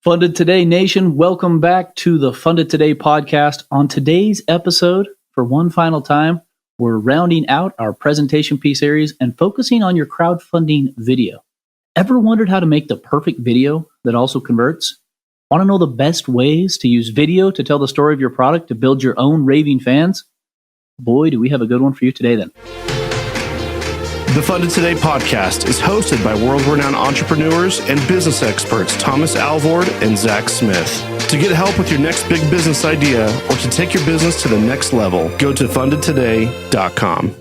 Funded Today Nation, welcome back to the Funded Today podcast. On today's episode, for one final time, we're rounding out our presentation piece series and focusing on your crowdfunding video. Ever wondered how to make the perfect video that also converts? Want to know the best ways to use video to tell the story of your product to build your own raving fans? Boy, do we have a good one for you today then. The Funded Today podcast is hosted by world-renowned entrepreneurs and business experts Thomas Alvord and Zach Smith. To get help with your next big business idea or to take your business to the next level, go to fundedtoday.com.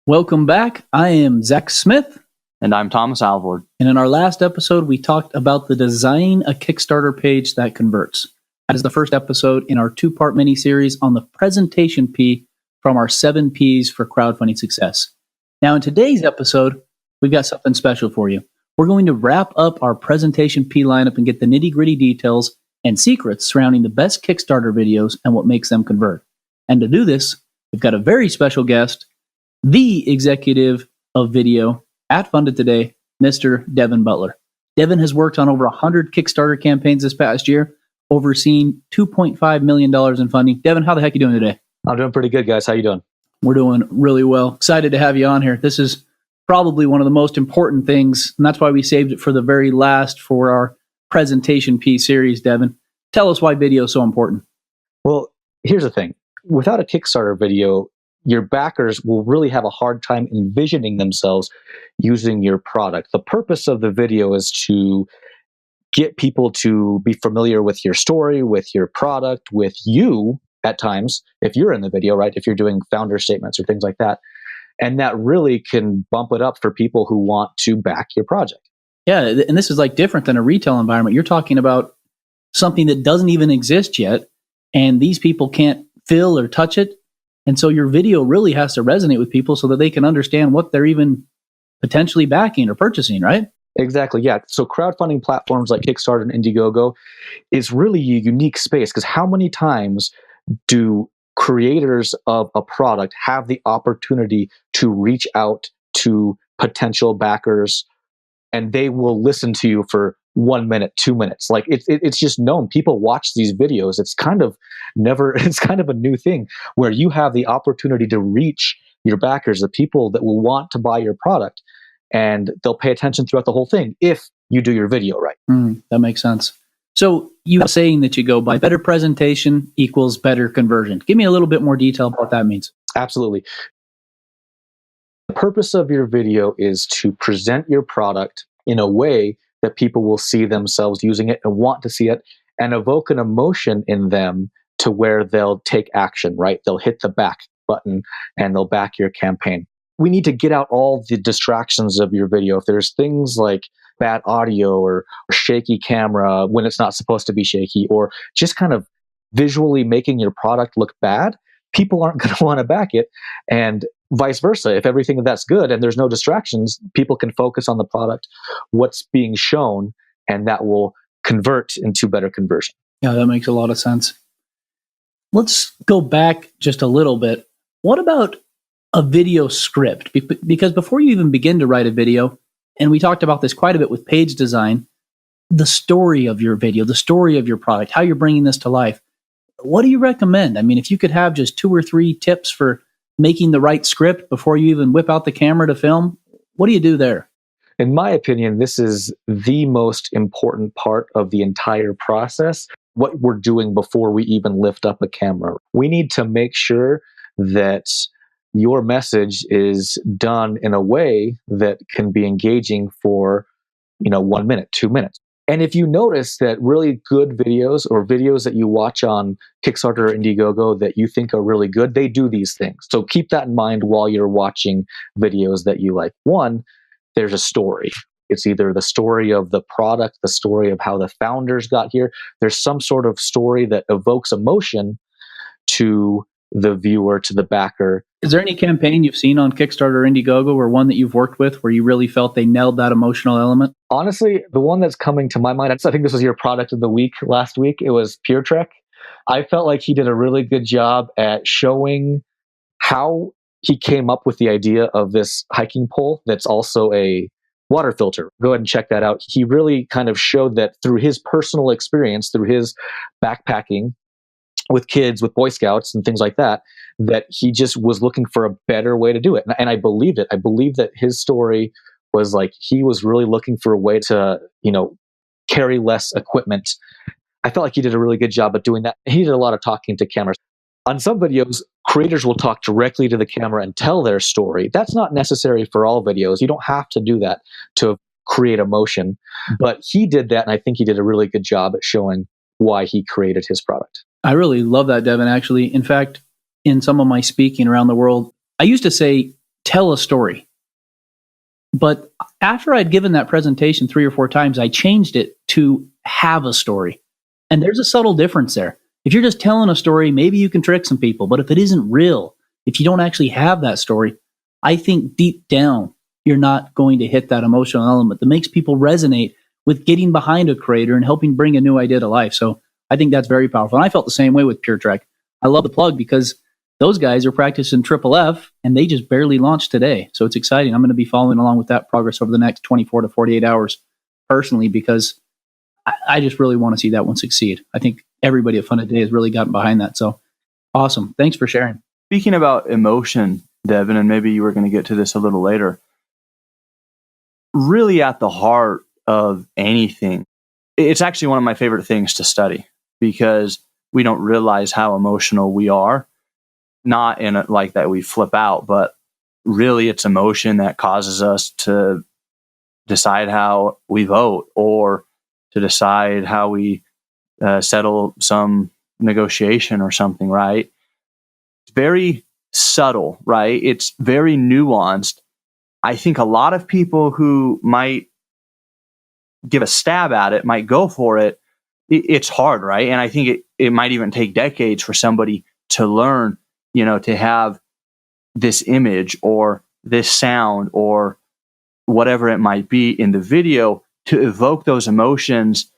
Welcome back. I am Zach Smith. And I'm Thomas Alvord. And in our last episode, we talked about the design a Kickstarter page that converts. That is the first episode in our two-part mini-series on the presentation P from our 7 Ps for crowdfunding success. Now, in today's episode, we've got something special for you. We're going to wrap up our presentation P lineup and get the nitty-gritty details and secrets surrounding the best Kickstarter videos and what makes them convert. And to do this, we've got a very special guest, the executive of video at Funded Today, Mr. Devin Butler. Devin has worked on over 100 Kickstarter campaigns this past year, overseeing $2.5 million in funding. Devin, how the heck are you doing today? I'm doing pretty good, guys. How you doing? We're doing really well. Excited to have you on here. This is probably one of the most important things, and that's why we saved it for the very last for our presentation piece series, Devin. Tell us why video is so important. Well, here's the thing. Without a Kickstarter video, your backers will really have a hard time envisioning themselves using your product. The purpose of the video is to get people to be familiar with your story, with your product, with you at times, if you're in the video, right? If you're doing founder statements or things like that. And that really can bump it up for people who want to back your project. Yeah, and this is like different than a retail environment. You're talking about something that doesn't even exist yet, and these people can't feel or touch it. And so your video really has to resonate with people so that they can understand what they're even potentially backing or purchasing, right? Exactly, yeah. So crowdfunding platforms like Kickstarter and Indiegogo is really a unique space because how many times do creators of a product have the opportunity to reach out to potential backers and they will listen to you for 1 minute, 2 minutes? Like it's just known. People watch these videos. It's kind of a new thing where you have the opportunity to reach your backers, the people that will want to buy your product, and they'll pay attention throughout the whole thing if you do your video right. That makes sense. So you have a saying that you go by, better presentation equals better conversion. Give me a little bit more detail about what that means. Absolutely. The purpose of your video is to present your product in a way that people will see themselves using it and want to see it and evoke an emotion in them to where they'll take action, right? They'll hit the back button and they'll back your campaign. We need to get out all the distractions of your video. If there's things like bad audio or shaky camera when it's not supposed to be shaky, or just kind of visually making your product look bad, people aren't going to want to back it. And vice versa. If everything that's good and there's no distractions, people can focus on the product, what's being shown, and that will convert into better conversion. Yeah, that makes a lot of sense. Let's go back just a little bit. What about a video script? Because before you even begin to write a video, and we talked about this quite a bit with page design, the story of your video, the story of your product, how you're bringing this to life. What do you recommend? I mean, if you could have just 2 or 3 tips for making the right script before you even whip out the camera to film, what do you do there? In my opinion, this is the most important part of the entire process, what we're doing before we even lift up a camera. We need to make sure that your message is done in a way that can be engaging for, 1 minute, 2 minutes. And if you notice that really good videos or videos that you watch on Kickstarter or Indiegogo that you think are really good, they do these things. So keep that in mind while you're watching videos that you like. One, there's a story. It's either the story of the product, the story of how the founders got here. There's some sort of story that evokes emotion to the viewer, to the backer. Is there any campaign you've seen on Kickstarter or Indiegogo or one that you've worked with where you really felt they nailed that emotional element? Honestly, the one that's coming to my mind, I think this was your product of the week last week, it was Pure Trek. I felt like he did a really good job at showing how he came up with the idea of this hiking pole that's also a water filter. Go ahead and check that out. He really kind of showed that through his personal experience, through his backpacking with kids, with Boy Scouts and things like that, that he just was looking for a better way to do it. And I believed it. I believe that his story was like, he was really looking for a way to, carry less equipment. I felt like he did a really good job at doing that. He did a lot of talking to cameras. On some videos, creators will talk directly to the camera and tell their story. That's not necessary for all videos. You don't have to do that to create emotion. But he did that, and I think he did a really good job at showing why he created his product. I really love that, Devin, actually. In fact, in some of my speaking around the world, I used to say, tell a story. But after I'd given that presentation 3 or 4 times, I changed it to have a story. And there's a subtle difference there. If you're just telling a story, maybe you can trick some people. But if it isn't real, if you don't actually have that story, I think deep down, you're not going to hit that emotional element that makes people resonate with getting behind a creator and helping bring a new idea to life. So I think that's very powerful. And I felt the same way with PureTrek. I love the plug because those guys are practicing Triple F and they just barely launched today. So it's exciting. I'm going to be following along with that progress over the next 24 to 48 hours personally, because I just really want to see that one succeed. I think everybody at Fun Today has really gotten behind that. So awesome. Thanks for sharing. Speaking about emotion, Devin, and maybe you were going to get to this a little later, really at the heart of anything, it's actually one of my favorite things to study, because we don't realize how emotional we are. Not in it like that we flip out, but really it's emotion that causes us to decide how we vote, or to decide how we settle some negotiation or something, right? It's very subtle, right? It's very nuanced. I think a lot of people who might give a stab at it, might go for it. It's hard, right? And I think it might even take decades for somebody to learn, to have this image or this sound or whatever it might be in the video to evoke those emotions.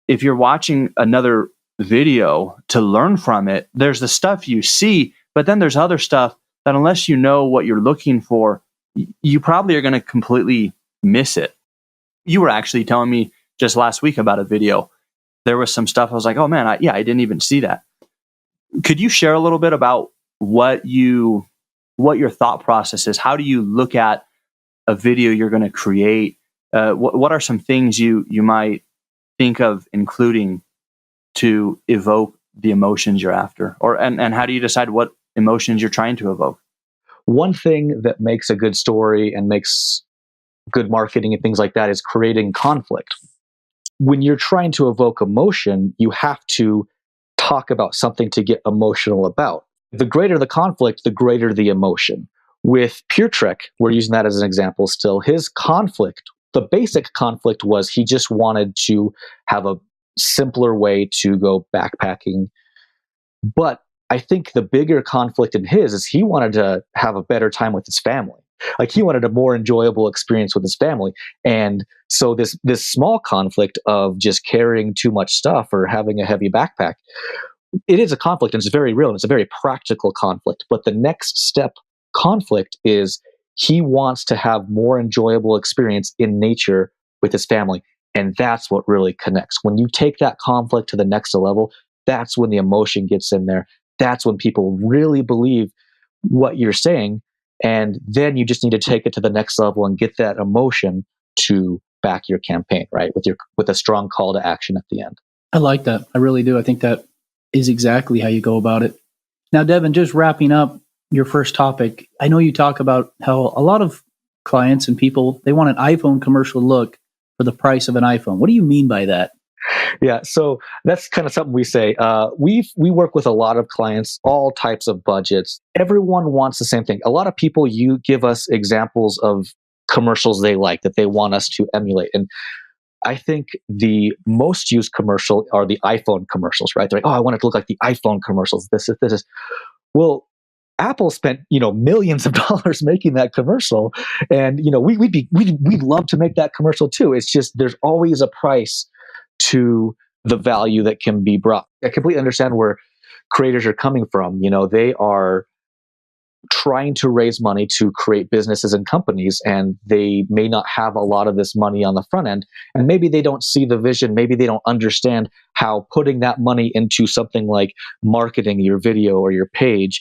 If you're watching another video to learn from it, there's the stuff you see, but then there's other stuff that unless you know what you're looking for, you probably are going to completely miss it. You were actually telling me just last week about a video. There was some stuff I was like, oh man, I didn't even see that. Could you share a little bit about what your thought process is? How do you look at a video you're going to create? What are some things you might think of including to evoke the emotions you're after? And how do you decide what emotions you're trying to evoke? One thing that makes a good story and makes good marketing and things like that is creating conflict. When you're trying to evoke emotion, you have to talk about something to get emotional about. The greater the conflict, the greater the emotion. With PureTrek, we're using that as an example still, his conflict, the basic conflict was he just wanted to have a simpler way to go backpacking. But I think the bigger conflict in his is he wanted to have a better time with his family. Like he wanted a more enjoyable experience with his family. And so this small conflict of just carrying too much stuff or having a heavy backpack, it is a conflict, and it's very real, and it's a very practical conflict. But the next step conflict is he wants to have more enjoyable experience in nature with his family. And that's what really connects. When you take that conflict to the next level, that's when the emotion gets in there. That's when people really believe what you're saying. And then you just need to take it to the next level and get that emotion to back your campaign, right? With a strong call to action at the end. I like that. I really do. I think that is exactly how you go about it. Now, Devin, just wrapping up your first topic, I know you talk about how a lot of clients and people, they want an iPhone commercial look for the price of an iPhone. What do you mean by that? Yeah, so that's kind of something we say. We work with a lot of clients, all types of budgets. Everyone wants the same thing. A lot of people, you give us examples of commercials they like that they want us to emulate. And I think the most used commercial are the iPhone commercials, right? They're like, oh, I want it to look like the iPhone commercials. This is. Well, Apple spent millions of dollars making that commercial, and we'd love to make that commercial too. It's just there's always a price to the value that can be brought. I completely understand where creators are coming from. They are trying to raise money to create businesses and companies, and they may not have a lot of this money on the front end, and maybe they don't see the vision, maybe they don't understand how putting that money into something like marketing your video or your page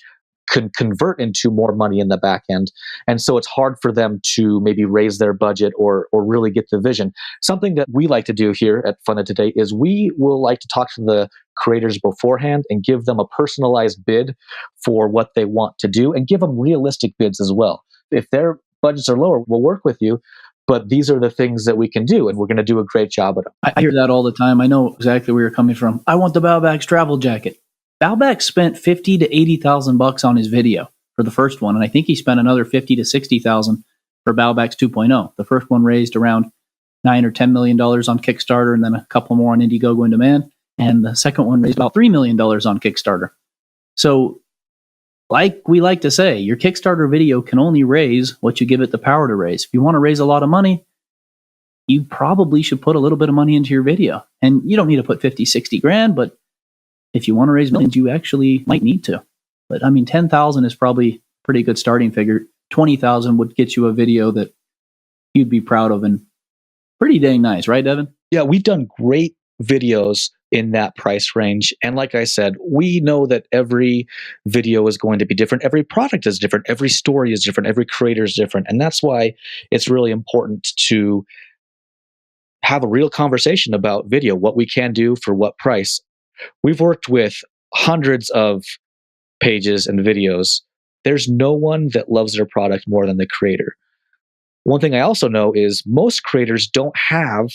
can convert into more money in the back end. And so it's hard for them to maybe raise their budget or really get the vision. Something that we like to do here at Funded Today is we will like to talk to the creators beforehand and give them a personalized bid for what they want to do, and give them realistic bids as well. If their budgets are lower, we'll work with you, but these are the things that we can do, and we're going to do a great job at them. I hear that all the time. I know exactly where you're coming from. I want the Bowback's travel jacket. Bowback spent $50,000 to $80,000 on his video for the first one, and I think he spent another $50,000 to $60,000 for Bowback's 2.0. The first one raised around $9 or $10 million on Kickstarter, and then a couple more on Indiegogo On Demand, and the second one raised about $3 million on Kickstarter. So, like we like to say, your Kickstarter video can only raise what you give it the power to raise. If you want to raise a lot of money, you probably should put a little bit of money into your video. And you don't need to put 50, 60 grand, but if you want to raise millions, you actually might need to. But I mean, 10,000 is probably a pretty good starting figure. 20,000 would get you a video that you'd be proud of, and pretty dang nice, right, Devin? Yeah, we've done great videos in that price range. And like I said, we know that every video is going to be different. Every product is different. Every story is different. Every creator is different. And that's why it's really important to have a real conversation about video, what we can do for what price. We've worked with hundreds of pages and videos. There's no one that loves their product more than the creator. One thing I also know is most creators don't have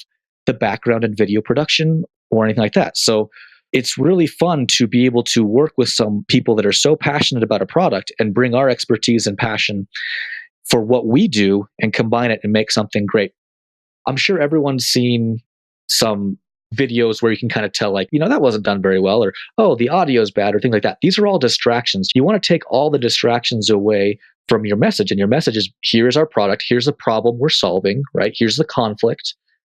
the background in video production or anything like that. So it's really fun to be able to work with some people that are so passionate about a product and bring our expertise and passion for what we do and combine it and make something great. I'm sure everyone's seen some videos where you can kind of tell, like, that wasn't done very well, or, oh, the audio is bad, or things like that. These are all distractions. You want to take all the distractions away from your message. And your message is, here's our product. Here's the problem we're solving, right? Here's the conflict.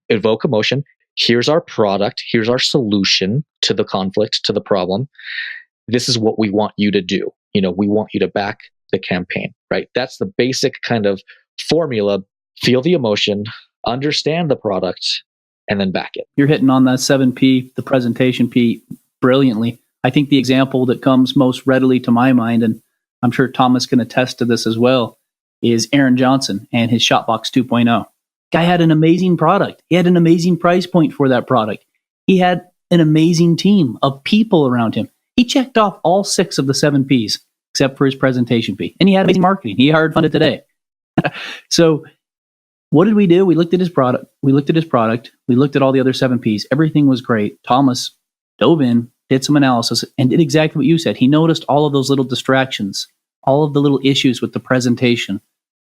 Evoke emotion. Here's our product. Here's our solution to the conflict, to the problem. This is what we want you to do. We want you to back the campaign, right? That's the basic kind of formula. Feel the emotion, understand the product, and then back it. You're hitting on that 7P, the presentation P, brilliantly. I think the example that comes most readily to my mind, and I'm sure Thomas can attest to this as well, is Aaron Johnson and his Shotbox 2.0. Guy had an amazing product. He had an amazing price point for that product. He had an amazing team of people around him. He checked off all 6 of the 7 Ps, except for his presentation P. And he had amazing marketing. He hired Funded Today. So what did we do? We looked at his product. We looked at all the other 7 Ps. Everything was great. Thomas dove in, did some analysis, and did exactly what you said. He noticed all of those little distractions, all of the little issues with the presentation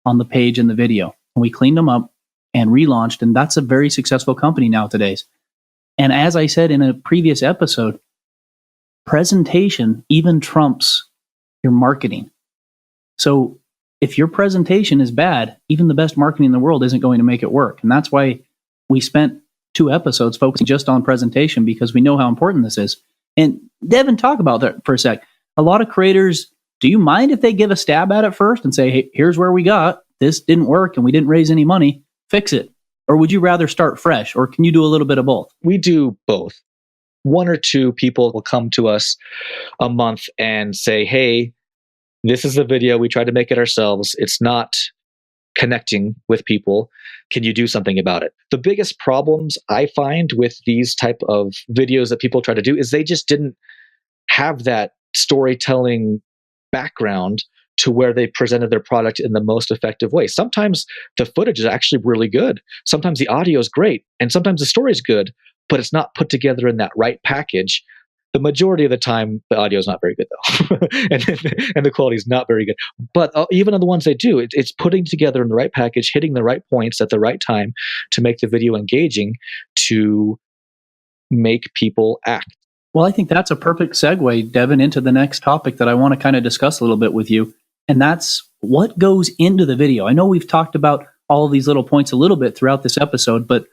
on the page and the video. And we cleaned them up and relaunched, and that's a very successful company nowadays. And as I said in a previous episode, presentation even trumps your marketing. So if your presentation is bad, even the best marketing in the world isn't going to make it work. And that's why we spent 2 episodes focusing just on presentation, because we know how important this is. And Devin, talk about that for a sec. A lot of creators, do you mind if they give a stab at it first and say, hey, here's where we got, this didn't work and we didn't raise any money, fix it? Or would you rather start fresh? Or can you do a little bit of both? We do both. 1 or 2 people will come to us a month and say, hey, this is the video. We tried to make it ourselves. It's not connecting with people. Can you do something about it? The biggest problems I find with these type of videos that people try to do is they just didn't have that storytelling background to where they presented their product in the most effective way. Sometimes the footage is actually really good. Sometimes the audio is great. And sometimes the story is good, but it's not put together in that right package. The majority of the time, the audio is not very good, though. and the quality is not very good. But even on the ones they do, it's putting together in the right package, hitting the right points at the right time to make the video engaging, to make people act. Well, I think that's a perfect segue, Devin, into the next topic that I want to kind of discuss a little bit with you. And that's what goes into the video. I know we've talked about all of these little points a little bit throughout this episode, but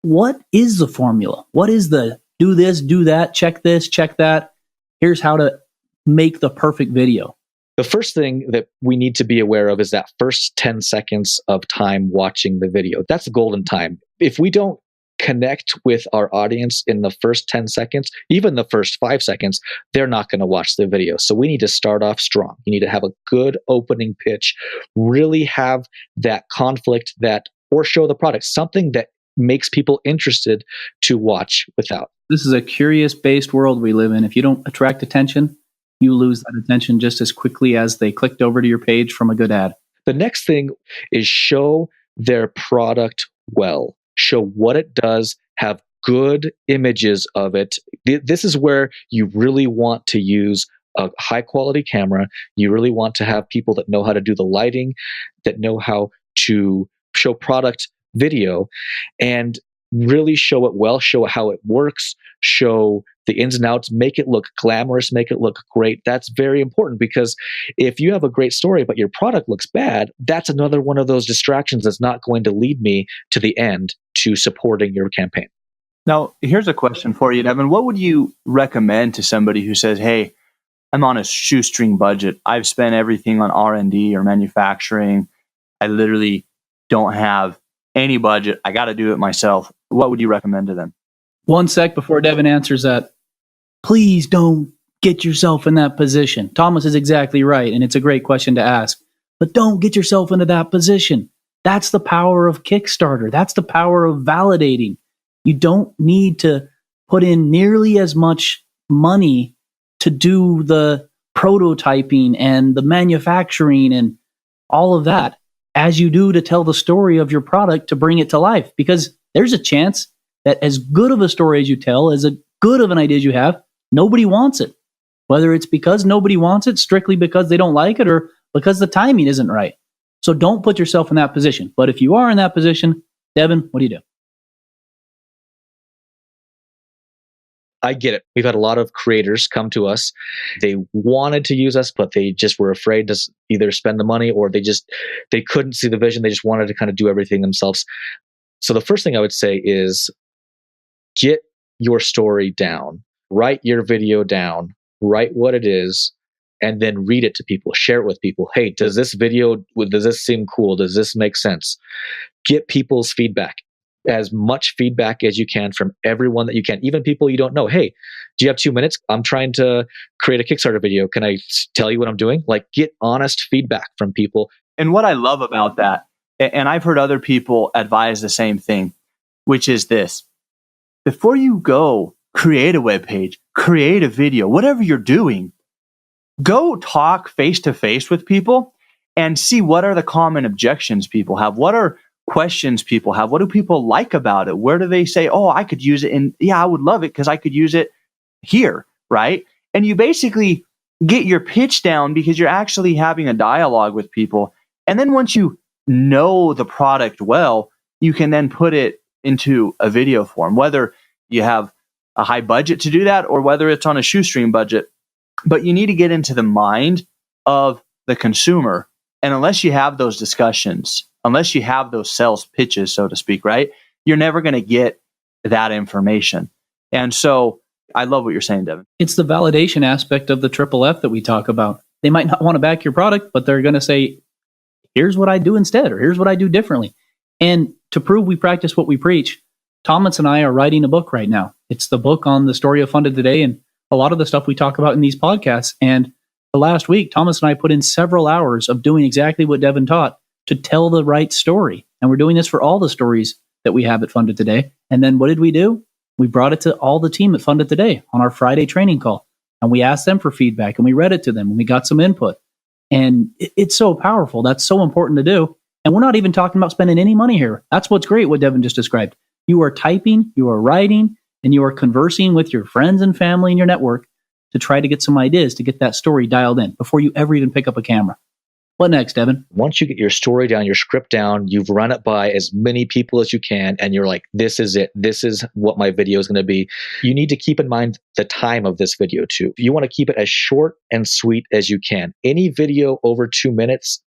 what is the formula? What is the do this, do that, check this, check that? Here's how to make the perfect video. The first thing that we need to be aware of is that first 10 seconds of time watching the video. That's the golden time. If we don't connect with our audience in the first 10 seconds, even the first 5 seconds, they're not going to watch the video. So we need to start off strong. You need to have a good opening pitch, really have that conflict or show the product, something that makes people interested to watch without. This is a curious-based world we live in. If you don't attract attention, you lose that attention just as quickly as they clicked over to your page from a good ad. The next thing is show their product well. Show what it does, have good images of it. This is where you really want to use a high quality camera. You really want to have people that know how to do the lighting, that know how to show product video, and really show it well, show how it works, show the ins and outs, make it look glamorous, make it look great. That's very important, because if you have a great story but your product looks bad, that's another one of those distractions that's not going to lead me to the end to supporting your campaign. Now, here's a question for you, Devin. What would you recommend to somebody who says, hey, I'm on a shoestring budget. I've spent everything on R&D or manufacturing. I literally don't have any budget. I got to do it myself. What would you recommend to them? One sec before Devin answers that. Please don't get yourself in that position. Thomas is exactly right, and it's a great question to ask. But don't get yourself into that position. That's the power of Kickstarter. That's the power of validating. You don't need to put in nearly as much money to do the prototyping and the manufacturing and all of that as you do to tell the story of your product to bring it to life. Because there's a chance that as good of a story as you tell, as a good of an idea as you have, nobody wants it. Whether it's because nobody wants it, strictly because they don't like it, or because the timing isn't right. So don't put yourself in that position. But if you are in that position, Devin, what do you do? I get it. We've had a lot of creators come to us. They wanted to use us, but they just were afraid to either spend the money, or they couldn't see the vision. They just wanted to kind of do everything themselves. So the first thing I would say is get your story down, write your video down, write what it is, and then read it to people, share it with people. Hey, does this seem cool? Does this make sense? Get people's feedback. As much feedback as you can from everyone that you can, even people you don't know. Hey, do you have 2 minutes? I'm trying to create a Kickstarter video. Can I tell you what I'm doing? Like, get honest feedback from people. And what I love about that, and I've heard other people advise the same thing, which is this: before you go create a web page, create a video, whatever you're doing, go talk face to face with people and see what are the common objections people have. What are questions people have? What do people like about it? Where do they say, oh, I could use it? And yeah, I would love it because I could use it here, right? And you basically get your pitch down because you're actually having a dialogue with people. And then once you know the product well, you can then put it into a video form, whether you have a high budget to do that or whether it's on a shoestring budget. But you need to get into the mind of the consumer. And unless you have those discussions, unless you have those sales pitches, so to speak, right, you're never going to get that information. And so I love what you're saying, Devin. It's the validation aspect of the triple F that we talk about. They might not want to back your product, but they're going to say, here's what I do instead, or here's what I do differently. And to prove we practice what we preach, Thomas and I are writing a book right now. It's the book on the story of Funded Today and a lot of the stuff we talk about in these podcasts. And the last week, Thomas and I put in several hours of doing exactly what Devin taught to tell the right story. And we're doing this for all the stories that we have at Funded Today. And then what did we do? We brought it to all the team at Funded Today on our Friday training call. And we asked them for feedback and we read it to them and we got some input. And it's so powerful. That's so important to do. And we're not even talking about spending any money here. That's what's great, what Devin just described. You are typing, you are writing, and you are conversing with your friends and family and your network to try to get some ideas to get that story dialed in before you ever even pick up a camera. What next, Devin? Once you get your story down, your script down, you've run it by as many people as you can, and you're like, this is it. This is what my video is going to be. You need to keep in mind the time of this video too. You want to keep it as short and sweet as you can. Any video over 2 minutes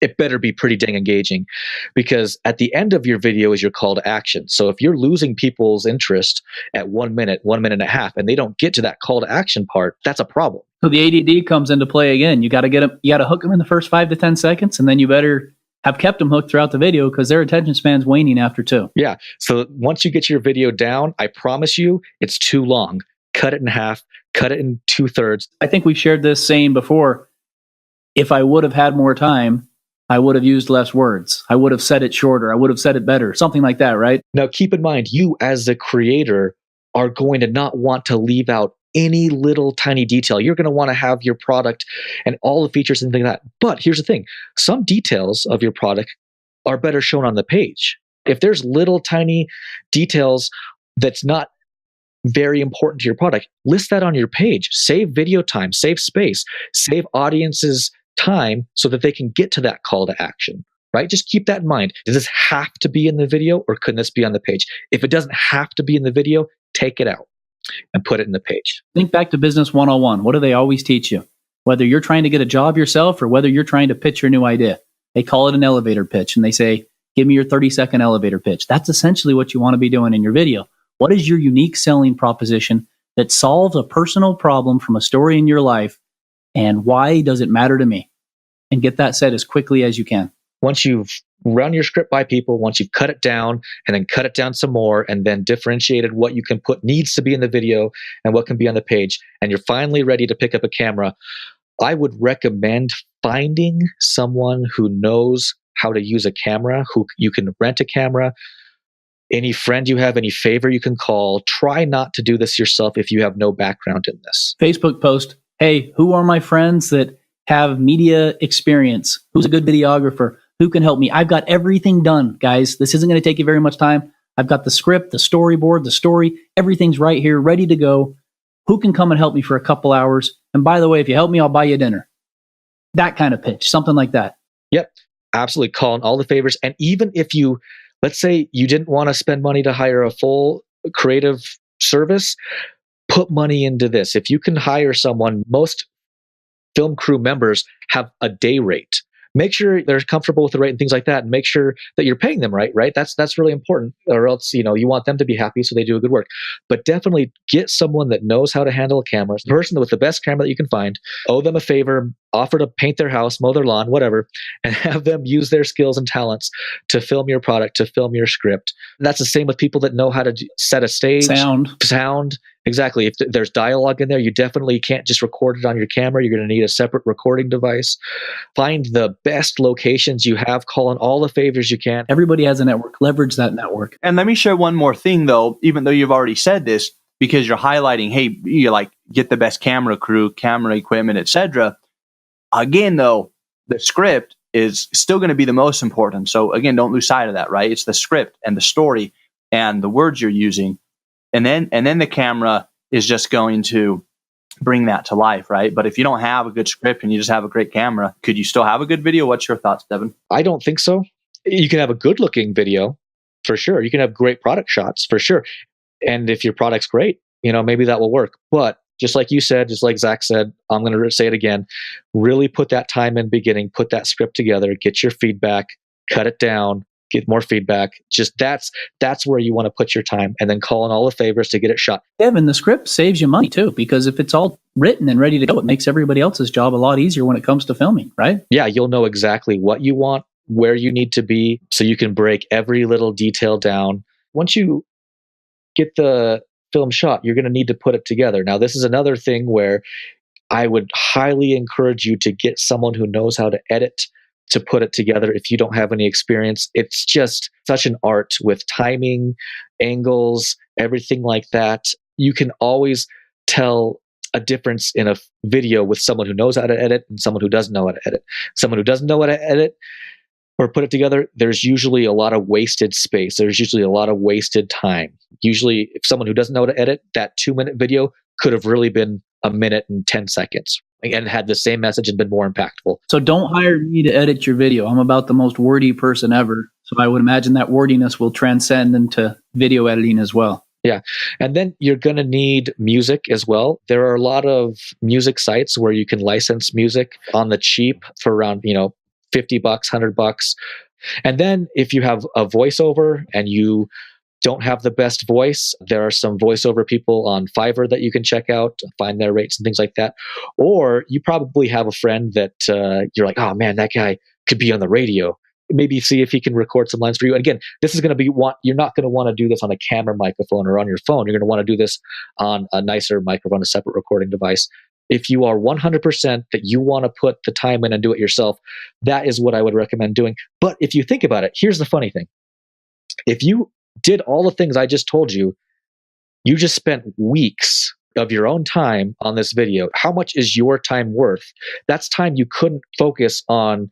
it better be pretty dang engaging, because at the end of your video is your call to action. So if you're losing people's interest at 1 minute, 1 minute and a half, and they don't get to that call to action part, that's a problem. So the ADD comes into play again. You got to hook them in the first 5 to 10 seconds, and then you better have kept them hooked throughout the video because their attention span's waning after 2. Yeah. So once you get your video down, I promise you, it's too long. Cut it in half, cut it in 2/3. I think we've shared this saying before. If I would have had more time, I would have used less words. I would have said it shorter. I would have said it better. Something like that, right? Now, keep in mind, you as the creator are going to not want to leave out any little tiny detail. You're going to want to have your product and all the features and things like that. But here's the thing. Some details of your product are better shown on the page. If there's little tiny details that's not very important to your product, list that on your page. Save video time, save space, save audiences time so that they can get to that call to action, right? Just keep that in mind. Does this have to be in the video or can this be on the page? If it doesn't have to be in the video, take it out and put it in the page. Think back to Business 101. What do they always teach you? Whether you're trying to get a job yourself or whether you're trying to pitch your new idea, they call it an elevator pitch and they say, give me your 30-second elevator pitch. That's essentially what you want to be doing in your video. What is your unique selling proposition that solves a personal problem from a story in your life, and why does it matter to me? And get that said as quickly as you can. Once you've run your script by people, once you've cut it down and then cut it down some more and then differentiated what you can put needs to be in the video and what can be on the page, and you're finally ready to pick up a camera, I would recommend finding someone who knows how to use a camera, who you can rent a camera. Any friend you have, any favor you can call. Try not to do this yourself if you have no background in this. Facebook post, hey, who are my friends that have media experience? Who's a good videographer? Who can help me? I've got everything done, guys. This isn't going to take you very much time. I've got the script, the storyboard, the story. Everything's right here, ready to go. Who can come and help me for a couple hours? And by the way, if you help me, I'll buy you dinner. That kind of pitch, something like that. Yep, absolutely. Calling all the favors. And even if you, let's say you didn't want to spend money to hire a full creative service, put money into this. If you can hire someone, most film crew members have a day rate. Make sure they're comfortable with the rate and things like that, and make sure that you're paying them right? That's really important, or else, you want them to be happy so they do a good work. But definitely get someone that knows how to handle a camera, the person with the best camera that you can find, owe them a favor, offer to paint their house, mow their lawn, whatever, and have them use their skills and talents to film your product, to film your script. And that's the same with people that know how to set a stage. Sound. Exactly. If there's dialogue in there, you definitely can't just record it on your camera. You're going to need a separate recording device. Find the best locations you have. Call in all the favors you can. Everybody has a network. Leverage that network. And let me share one more thing, though, even though you've already said this, because you're highlighting, hey, you get the best camera crew, camera equipment, etc. Again, though, the script is still going to be the most important. So again, don't lose sight of that, right? It's the script and the story and the words you're using. And then the camera is just going to bring that to life, right? But if you don't have a good script and you just have a great camera, could you still have a good video? What's your thoughts, Devin? I don't think so. You can have a good looking video for sure. You can have great product shots for sure. And if your product's great, maybe that will work. But just like you said, just like Zach said, I'm going to say it again, really put that time in beginning, put that script together, get your feedback, cut it down, get more feedback. Just that's where you want to put your time, and then call in all the favors to get it shot. Devin, the script saves you money too, because if it's all written and ready to go, it makes everybody else's job a lot easier when it comes to filming, right? Yeah, you'll know exactly what you want, where you need to be, so you can break every little detail down. Once you get the film shot, you're going to need to put it together. Now, this is another thing where I would highly encourage you to get someone who knows how to edit to put it together if you don't have any experience. It's just such an art with timing, angles, everything like that. You can always tell a difference in a video with someone who knows how to edit and someone who doesn't know how to edit. Someone who doesn't know how to edit or put it together, there's usually a lot of wasted space. There's usually a lot of wasted time. Usually, if someone who doesn't know how to edit, that 2-minute video could have really been 1 minute and 10 seconds and had the same message and been more impactful. So don't hire me to edit your video. I'm about the most wordy person ever. So I would imagine that wordiness will transcend into video editing as well. Yeah. And then you're going to need music as well. There are a lot of music sites where you can license music on the cheap for around, $50, $100. And then if you have a voiceover and you don't have the best voice, there are some voiceover people on Fiverr that you can check out, find their rates and things like that. Or you probably have a friend that you're like, oh man, that guy could be on the radio. Maybe see if he can record some lines for you. And again, this is going to be you're not going to want to do this on a camera microphone or on your phone. You're going to want to do this on a nicer microphone, a separate recording device. If you are 100% that you want to put the time in and do it yourself, that is what I would recommend doing. But if you think about it, here's the funny thing. If you did all the things I just told you, you just spent weeks of your own time on this video. How much is your time worth? That's time you couldn't focus on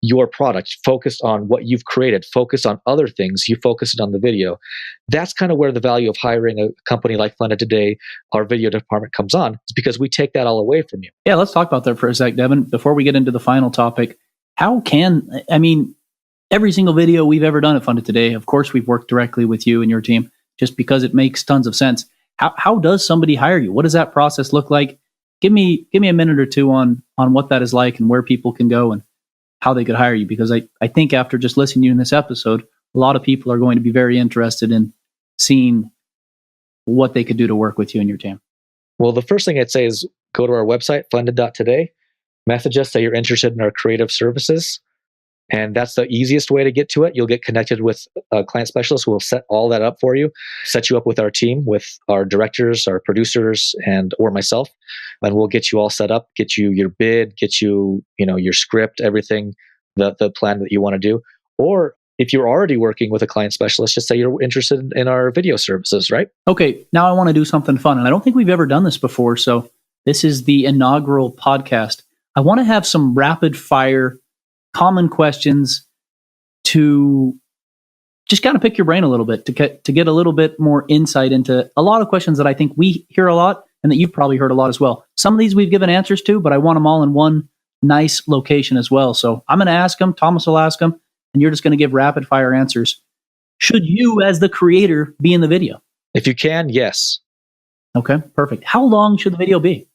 your product, focused on what you've created, focused on other things, you focused on the video. That's kind of where the value of hiring a company like Funded Today, our video department, comes on. It's because we take that all away from you. Yeah, let's talk about that for a sec, Devin. Before we get into the final topic, every single video we've ever done at Funded Today, of course, we've worked directly with you and your team just because it makes tons of sense. How does somebody hire you? What does that process look like? Give me a minute or two on what that is like and where people can go and how they could hire you, because I think after just listening to you in this episode, a lot of people are going to be very interested in seeing what they could do to work with you and your team. Well, the first thing I'd say is go to our website, funded.today, message us that you're interested in our creative services. And that's the easiest way to get to it. You'll get connected with a client specialist who will set all that up for you, set you up with our team, with our directors, our producers, or myself. And we'll get you all set up, get you your bid, get you, your script, everything, the plan that you want to do. Or if you're already working with a client specialist, just say you're interested in our video services, right? Okay, now I want to do something fun. And I don't think we've ever done this before. So this is the inaugural podcast. I want to have some rapid fire common questions to just kind of pick your brain a little bit, to get a little bit more insight into a lot of questions that I think we hear a lot and that you've probably heard a lot as well. Some of these we've given answers to, but I want them all in one nice location as well. So I'm going to ask them, Thomas will ask them, and you're just going to give rapid fire answers. Should you, as the creator, be in the video? If you can, yes. Okay, perfect. How long should the video be?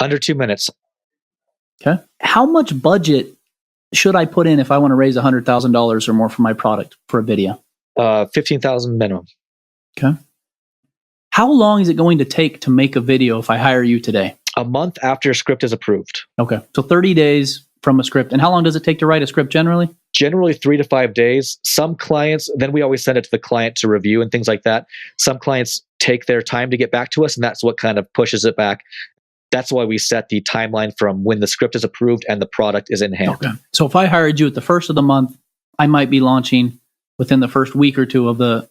Under 2 minutes. Okay. How much budget should I put in if I want to raise $100,000 or more for my product for a video? $15,000 minimum. Okay. How long is it going to take to make a video if I hire you today? A month after a script is approved. Okay. So 30 days from a script. And how long does it take to write a script generally? Generally 3 to 5 days. Some clients, then we always send it to the client to review and things like that. Some clients take their time to get back to us, and that's what kind of pushes it back. That's why we set the timeline from when the script is approved and the product is in hand. Okay. So if I hired you at the first of the month, I might be launching within the first week or two of the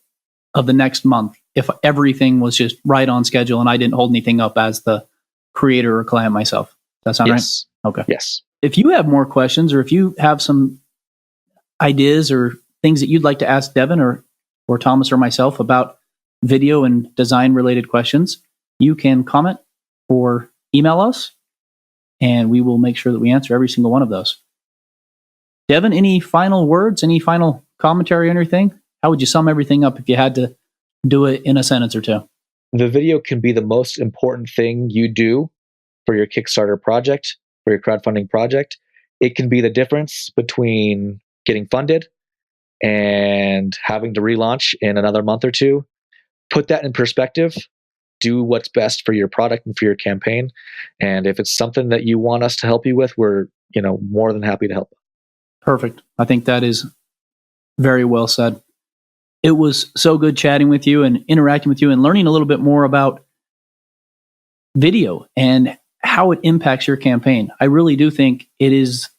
next month if everything was just right on schedule and I didn't hold anything up as the creator or client myself. Does that sound yes. right? Okay. Yes. If you have more questions or if you have some ideas or things that you'd like to ask Devin or Thomas or myself about video and design related questions, you can comment or email us, and we will make sure that we answer every single one of those. Devin, any final words, any final commentary on anything? How would you sum everything up if you had to do it in a sentence or two? The video can be the most important thing you do for your Kickstarter project, for your crowdfunding project. It can be the difference between getting funded and having to relaunch in another month or two. Put that in perspective. Do what's best for your product and for your campaign. And if it's something that you want us to help you with, we're more than happy to help. Perfect. I think that is very well said. It was so good chatting with you and interacting with you and learning a little bit more about video and how it impacts your campaign. I really do think it is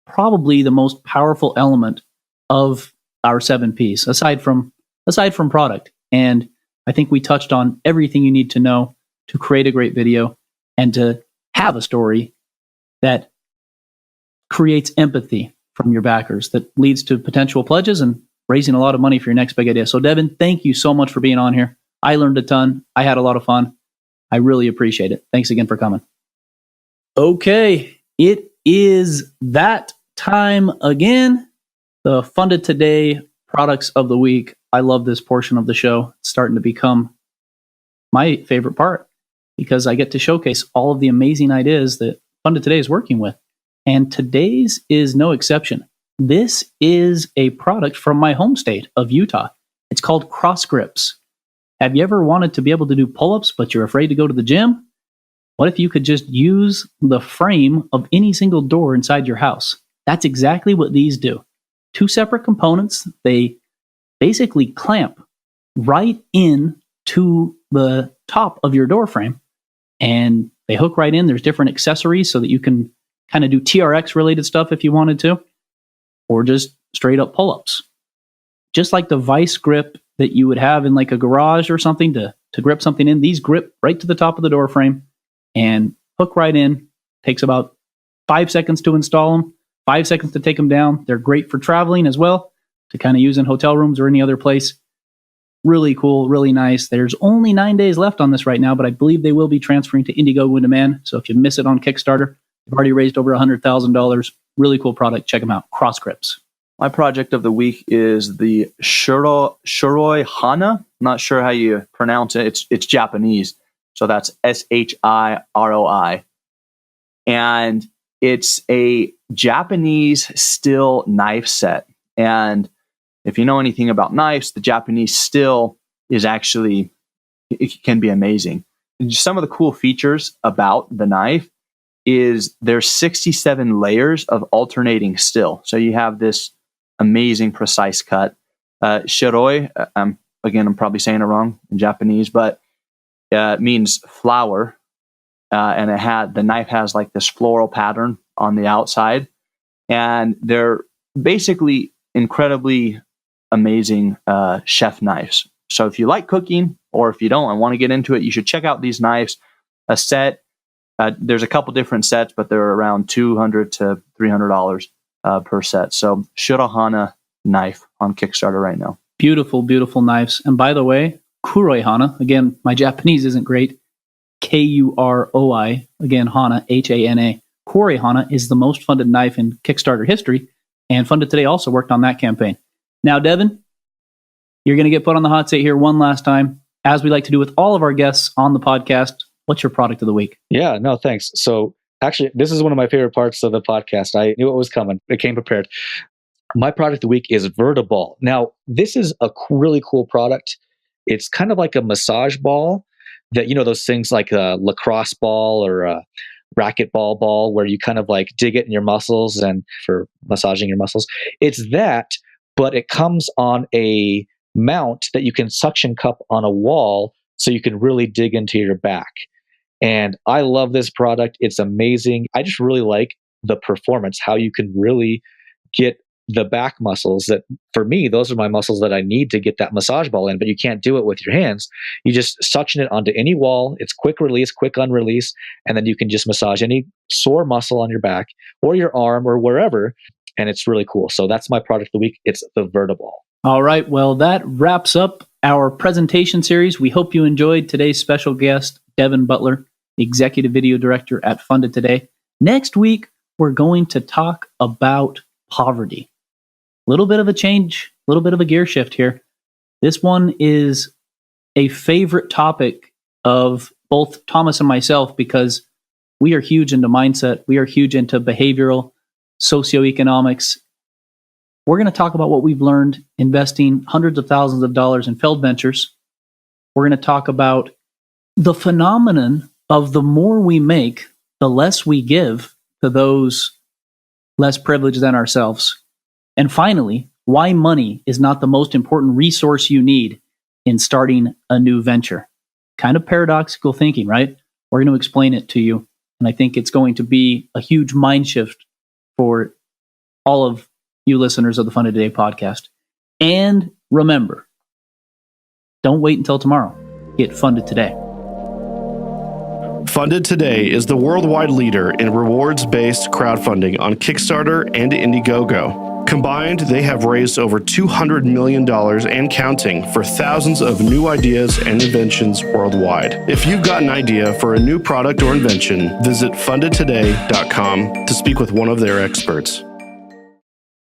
probably the most powerful element of our 7 Ps, aside from product. And I think we touched on everything you need to know to create a great video and to have a story that creates empathy from your backers, that leads to potential pledges and raising a lot of money for your next big idea. So Devin, thank you so much for being on here. I learned a ton. I had a lot of fun. I really appreciate it. Thanks again for coming. Okay, it is that time again. The Funded Today Products of the Week. I love this portion of the show. It's starting to become my favorite part because I get to showcase all of the amazing ideas that Funded Today is working with. and today's is no exception. This is a product from my home state of Utah. It's called Cross Grips. Have you ever wanted to be able to do pull-ups, but you're afraid to go to the gym? What if you could just use the frame of any single door inside your house? That's exactly what these do. Two separate components. They basically clamp right in to the top of your door frame, and they hook right in. There's different accessories so that you can kind of do TRX related stuff if you wanted to, or just straight up pull-ups. Just like the vice grip that you would have in like a garage or something to grip something in, these grip right to the top of the door frame and hook right in. Takes about 5 seconds to install them, 5 seconds to take them down. They're great for traveling as well, to kind of use in hotel rooms or any other place. Really cool, really nice. There's only 9 days left on this right now, but I believe they will be transferring to Indiegogo in demand. So if you miss it on Kickstarter, they've already raised over $100,000. Really cool product. Check them out. Cross Grips. My project of the week is the Shiroi Hana. I'm not sure how you pronounce it. It's Japanese. So that's SHIROI. And it's a Japanese steel knife set. And if you know anything about knives, the Japanese steel is actually, it can be amazing. And some of the cool features about the knife is there's 67 layers of alternating steel. So you have this amazing precise cut. Shiroi, I'm probably saying it wrong in Japanese, but it means flower. And the knife has like this floral pattern on the outside. And they're basically incredibly amazing chef knives. So if you like cooking, or if you don't and want to get into it, you should check out these knives. A set, there's a couple different sets, but they're around $200 to $300 per set. So Shirohana knife on Kickstarter right now. Beautiful, beautiful knives. And by the way, Kuroi Hana, again, my Japanese isn't great. Kuroi, again, Hana, Hana. Kuroi Hana is the most funded knife in Kickstarter history, and Funded Today also worked on that campaign. Now, Devin, you're going to get put on the hot seat here one last time. As we like to do with all of our guests on the podcast, what's your product of the week? Yeah, no, thanks. So actually, this is one of my favorite parts of the podcast. I knew it was coming. It came prepared. My product of the week is Vertiball. Now, this is a really cool product. It's kind of like a massage ball that, you know, those things like a lacrosse ball or a racquetball where you kind of like dig it in your muscles and for massaging your muscles. It's that, but it comes on a mount that you can suction cup on a wall so you can really dig into your back. And I love this product. It's amazing. I just really like the performance, how you can really get the back muscles that, for me, those are my muscles that I need to get that massage ball in, but you can't do it with your hands. You just suction it onto any wall. It's quick release, quick unrelease, and then you can just massage any sore muscle on your back or your arm or wherever, and it's really cool. So that's my product of the week. It's the Vertiball. All right, well, that wraps up our presentation series. We hope you enjoyed today's special guest, Devin Butler, Executive Video Director at Funded Today. Next week, we're going to talk about poverty. A little bit of a change, a little bit of a gear shift here. This one is a favorite topic of both Thomas and myself because we are huge into mindset. We are huge into behavioral, socioeconomics. We're going to talk about what we've learned investing hundreds of thousands of dollars in failed ventures. We're going to talk about the phenomenon of the more we make, the less we give to those less privileged than ourselves. And finally, why money is not the most important resource you need in starting a new venture. Kind of paradoxical thinking, right? We're going to explain it to you. And I think it's going to be a huge mind shift for all of you listeners of the Funded Today podcast. And remember, don't wait until tomorrow. Get funded today. Funded Today is the worldwide leader in rewards-based crowdfunding on Kickstarter and Indiegogo. Combined, they have raised over $200 million and counting for thousands of new ideas and inventions worldwide. If you've got an idea for a new product or invention, visit fundedtoday.com to speak with one of their experts.